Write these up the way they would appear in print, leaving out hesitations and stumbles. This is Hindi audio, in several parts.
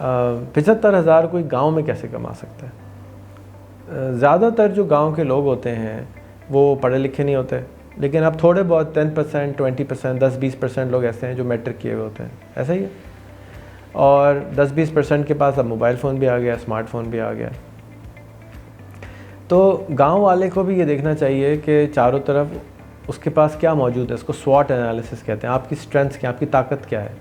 75,000 कोई गांव में कैसे कमा सकता है? ज़्यादातर जो गांव के लोग होते हैं वो पढ़े लिखे नहीं होते, लेकिन अब थोड़े बहुत 10%, 20%, 10-20% लोग ऐसे हैं जो मैट्रिक किए हुए होते हैं, ऐसा ही है। और 10-20% के पास अब मोबाइल फ़ोन भी आ गया, स्मार्टफोन भी आ गया। तो गांव वाले को भी ये देखना चाहिए कि चारों तरफ उसके पास क्या मौजूद है। इसको स्वॉट एनालिसिस कहते हैं। आपकी स्ट्रेंथ्स क्या, आपकी ताकत क्या है।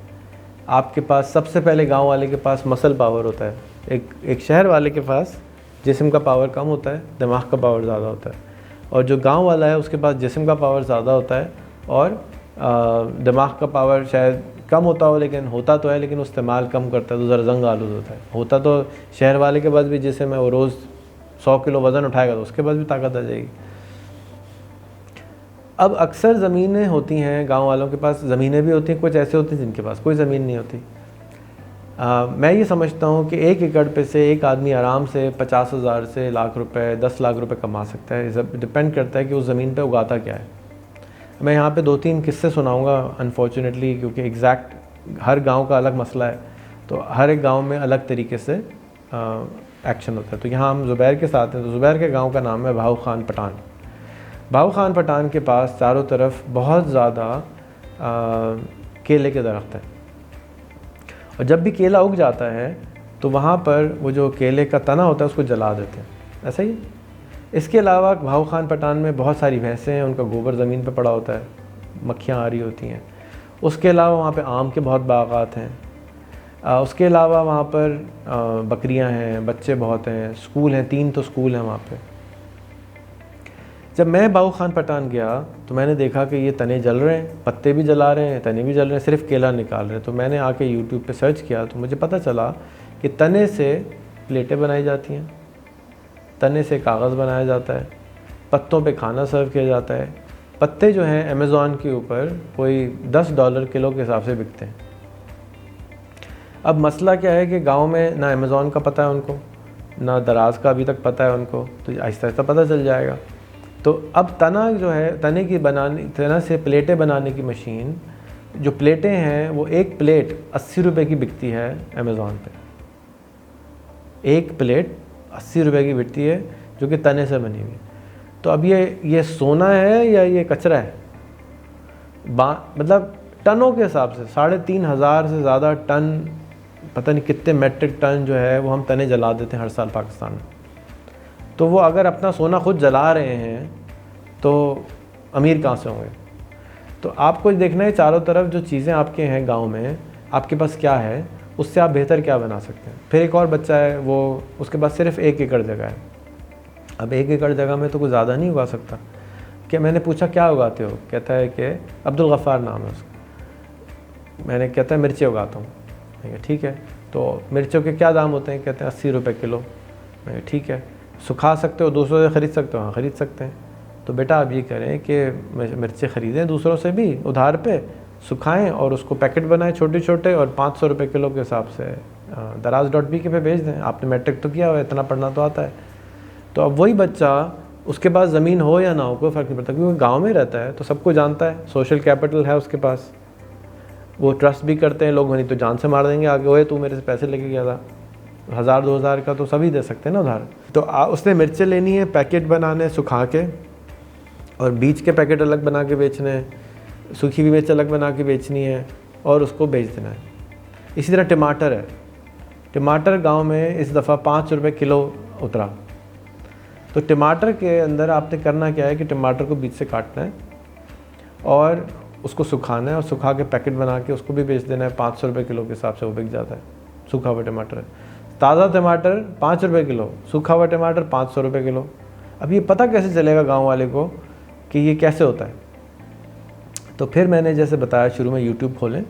आपके पास सबसे पहले गांव वाले के पास मसल पावर होता है। एक शहर वाले के पास जिस्म का पावर कम होता है, दिमाग का पावर ज़्यादा होता है। और जो गांव वाला है उसके पास जिस्म का पावर ज़्यादा होता है और दिमाग का पावर शायद कम होता हो, लेकिन होता तो है, लेकिन वो इस्तेमाल कम करता है तो ज़रा जंग आलूद होता है। होता तो शहर वाले के पास भी जिस्म है, वो रोज़ 100 किलो वज़न उठाएगा तो उसके पास भी ताकत आ जाएगी। अब अक्सर ज़मीनें होती हैं गांव वालों के पास, ज़मीनें भी होती हैं, कुछ ऐसे होते हैं जिनके पास कोई ज़मीन नहीं होती। मैं ये समझता हूँ कि 1 एकड़ पे से एक आदमी आराम से 50,000 से लाख रुपए, 10 लाख रुपए कमा सकता है। डिपेंड करता है कि उस ज़मीन पे उगाता क्या है। मैं यहाँ पे 2-3 किस्से सुनाऊँगा अनफॉर्चुनेटली, क्योंकि एग्जैक्ट हर गांव का अलग मसला है, तो हर एक गांव में अलग तरीके से एक्शन होता है। तो यहाँ हम ज़ुबैर के साथ हैं। तो ज़ुबैर के गांव का नाम है भाऊ खान पठान। भाऊ खान पठान के पास चारों तरफ बहुत ज़्यादा केले के दरख्त हैं, और जब भी केला उग जाता है तो वहाँ पर वो जो केले का तना होता है उसको जला देते हैं, ऐसा ही। इसके अलावा भाऊ खान पठान में बहुत सारी भैंसें हैं, उनका गोबर ज़मीन पे पड़ा होता है, मक्खियाँ आ रही होती हैं। उसके अलावा वहाँ पे आम के बहुत बागात हैं। उसके अलावा वहाँ पर बकरियाँ हैं, बच्चे बहुत हैं, स्कूल हैं, 3 तो स्कूल हैं वहाँ पे। जब मैं भाऊ खान पठान गया तो मैंने देखा कि ये तने जल रहे हैं, पत्ते भी जला रहे हैं, तने भी जल रहे हैं, सिर्फ केला निकाल रहे हैं। तो मैंने आके यूट्यूब पे सर्च किया तो मुझे पता चला कि तने से प्लेटें बनाई जाती हैं, तने से कागज़ बनाया जाता है, पत्तों पे खाना सर्व किया जाता है। पत्ते जो हैं अमेज़ॉन के ऊपर कोई $10 किलो के हिसाब से बिकते हैं। अब मसला क्या है कि गांव में ना अमेज़ॉन का पता है उनको, ना दराज का अभी तक पता है उनको, तो आहिस्ता आहिस्ता पता चल जाएगा। तो अब तना जो है, तना से प्लेटें बनाने की मशीन, जो प्लेटें हैं वो एक प्लेट 80 रुपये की बिकती है अमेज़ॉन पे। एक प्लेट 80 रुपये की बिकती है, जो कि तने से बनी हुई। तो अब ये सोना है या ये कचरा है? मतलब टनों के हिसाब से 3,500 से ज़्यादा टन, पता नहीं कितने मेट्रिक टन जो है वो हम तने जला देते हैं हर साल पाकिस्तान में। तो वो अगर अपना सोना खुद जला रहे हैं तो अमीर कहाँ से होंगे? तो आपको देखना है चारों तरफ जो चीज़ें आपके हैं गांव में, आपके पास क्या है, उससे आप बेहतर क्या बना सकते हैं। फिर एक और बच्चा है, वो उसके पास सिर्फ 1 एकड़ जगह है। अब 1 एकड़ जगह में तो कुछ ज़्यादा नहीं उगा सकता। क्या, मैंने पूछा क्या उगाते हो? कहता है कि अब्दुल गफ़ार नाम है उसका। मैंने कहता है मिर्चें उगाता हूँ। ठीक है, तो मिर्चों के क्या दाम होते हैं? कहते हैं 80 रुपये किलो। मैं ठीक है, सुखा सकते हो, दूसरों से ख़रीद सकते हो? हाँ ख़रीद सकते हैं। तो बेटा आप ये करें कि मिर्चें ख़रीदें दूसरों से भी उधार पे, सुखाएं और उसको पैकेट बनाएं छोटे छोटे, और 500 रुपये किलो के हिसाब से daraz.bk पे भेज दें। आपने मैट्रिक तो किया हुआ है, इतना पढ़ना तो आता है। तो अब वही बच्चा, उसके पास ज़मीन हो या ना हो कोई फ़र्क नहीं पड़ता, क्योंकि गाँव में रहता है तो सबको जानता है, सोशल कैपिटल है उसके पास, वो ट्रस्ट भी करते हैं लोग। नहीं तो जान से मार देंगे आगे, ओए तू मेरे से पैसे लेके गया था, 1000-2000 का तो सभी दे सकते हैं ना उधार। तो उसने मिर्चें लेनी है, पैकेट बनाने सुखा के, और बीज के पैकेट अलग बना के बेचने हैं, सूखी हुई मिर्च अलग बना के बेचनी है और उसको बेच देना है। इसी तरह टमाटर है। टमाटर गांव में इस दफ़ा 5 रुपये किलो उतरा। तो टमाटर के अंदर आपने करना क्या है कि टमाटर को बीज से काटना है और उसको सुखाना है, और सुखा के पैकेट बना के उसको भी बेच देना है। 500 रुपये किलो के हिसाब से वो बिक जाता है। सूखा हुआ टमाटर है, ताज़ा टमाटर 5 रुपये किलो, सूखा हुआ टमाटर 500 रुपये किलो। अब ये पता कैसे चलेगा गांव वाले को कि ये कैसे होता है? तो फिर मैंने जैसे बताया शुरू में, यूट्यूब खोलें,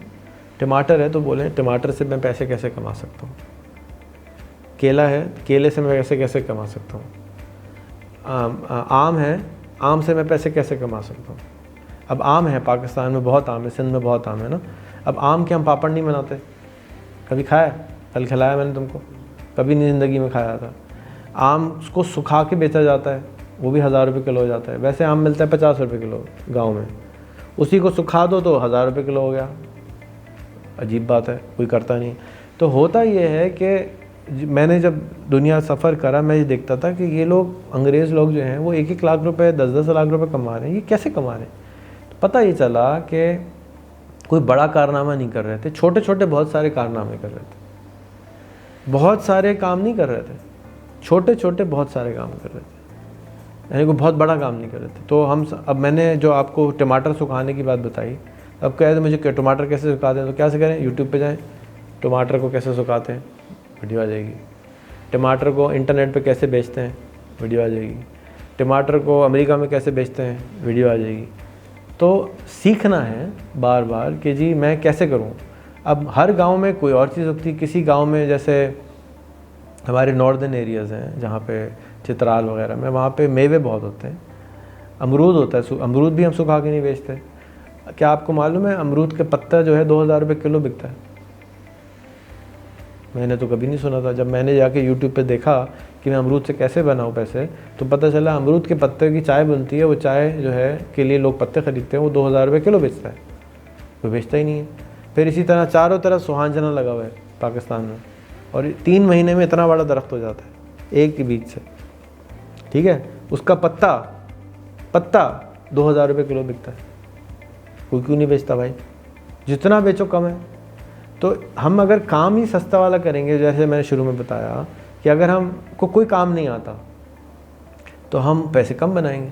टमाटर है तो बोलें टमाटर से मैं पैसे कैसे कमा सकता हूँ, केला है केले से मैं पैसे कैसे कमा सकता हूँ, आम है आम से मैं पैसे कैसे कमा सकता हूँ। अब आम है, पाकिस्तान में बहुत आम है, सिंध में बहुत आम है ना। अब आम के हम पापड़ नहीं बनाते, कभी खाया? कल खिलाया मैंने तुमको, कभी नहीं ज़िंदगी में खाया था। आम को सुखा के बेचा जाता है, वो भी 1000 रुपये किलो हो जाता है। वैसे आम मिलता है 50 रुपये किलो गांव में, उसी को सुखा दो तो 1000 रुपये किलो हो गया। अजीब बात है, कोई करता नहीं। तो होता ये है कि मैंने जब दुनिया सफ़र करा, मैं ये देखता था कि ये लोग, अंग्रेज़ लोग जो हैं, वो 1-1 लाख रुपए, 10-10 लाख रुपए कमा रहे हैं। ये कैसे कमा रहे हैं? तो पता ये चला कि कोई बड़ा कारनामा नहीं कर रहे थे, छोटे छोटे बहुत सारे कारनामे कर रहे थे। बहुत सारे काम नहीं कर रहे थे, छोटे छोटे बहुत सारे काम कर रहे थे, यानी कोई बहुत बड़ा काम नहीं कर रहे थे। तो अब मैंने जो आपको टमाटर सुखाने की बात बताई, अब कहे तो मुझे टमाटर कैसे सुखाते हैं, तो क्या से करें, यूट्यूब पे जाएं, टमाटर को कैसे सुखाते हैं, वीडियो आ जाएगी। टमाटर को इंटरनेट पे कैसे बेचते हैं, वीडियो आ जाएगी। टमाटर को अमेरिका में कैसे बेचते हैं, वीडियो आ जाएगी। तो सीखना है बार बार कि जी मैं कैसे करूं। अब हर गांव में कोई और चीज़ होती है। किसी गांव में, जैसे हमारे नॉर्दर्न एरियाज़ हैं जहाँ पे चित्राल वगैरह में, वहाँ पे मेवे बहुत होते हैं, अमरूद होता है। अमरूद भी हम सुखा के नहीं बेचते। क्या आपको मालूम है अमरूद के पत्ता जो है 2000 रुपये किलो बिकता है? मैंने तो कभी नहीं सुना था। जब मैंने जाके यूट्यूब पे देखा कि मैं अमरूद से कैसे बनाऊँ पैसे, तो पता चला अमरूद के पत्ते की चाय बनती है। वो चाय जो है के लिए लोग पत्ते खरीदते हैं, वो 2000 रुपये किलो बेचता है, कोई बेचता ही नहीं है। फिर इसी तरह चारों तरफ सुहांजना लगा हुआ है पाकिस्तान में, और 3 महीने में इतना बड़ा दरख्त हो जाता है एक के बीच से, ठीक है। उसका पत्ता 2000 रुपये किलो बिकता है, कोई क्यों नहीं बेचता भाई? जितना बेचो कम है। तो हम अगर काम ही सस्ता वाला करेंगे, जैसे मैंने शुरू में बताया कि अगर हमको कोई काम नहीं आता तो हम पैसे कम बनाएंगे।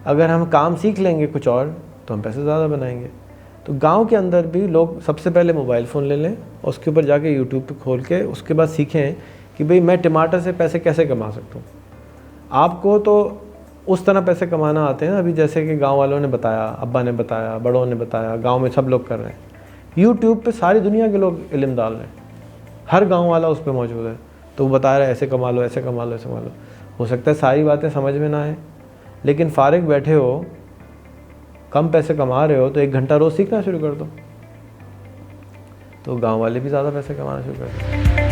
अगर हम काम सीख लेंगे कुछ और तो हम पैसे ज़्यादा बनाएंगे। तो गांव के अंदर भी लोग सबसे पहले मोबाइल फ़ोन ले लें, उसके ऊपर जाके यूट्यूब पे खोल के उसके बाद सीखें कि भाई मैं टमाटर से पैसे कैसे कमा सकता हूँ। आपको तो उस तरह पैसे कमाना आते हैं ना, अभी जैसे कि गांव वालों ने बताया, अब्बा ने बताया, बड़ों ने बताया, गांव में सब लोग कर रहे हैं। यूट्यूब पे सारी दुनिया के लोग इल्म डाल रहे हैं, हर गांव वाला उस पर मौजूद है। तो वो बता रहे हैं ऐसे कमा लो, ऐसे कमा लो, ऐसे कमा लो। हो सकता है सारी बातें समझ में ना आए, लेकिन फारिग बैठे हो, कम पैसे कमा रहे हो, तो 1 घंटा रोज़ सीखना शुरू कर दो, तो गाँव वाले भी ज़्यादा पैसे कमाना शुरू कर दो।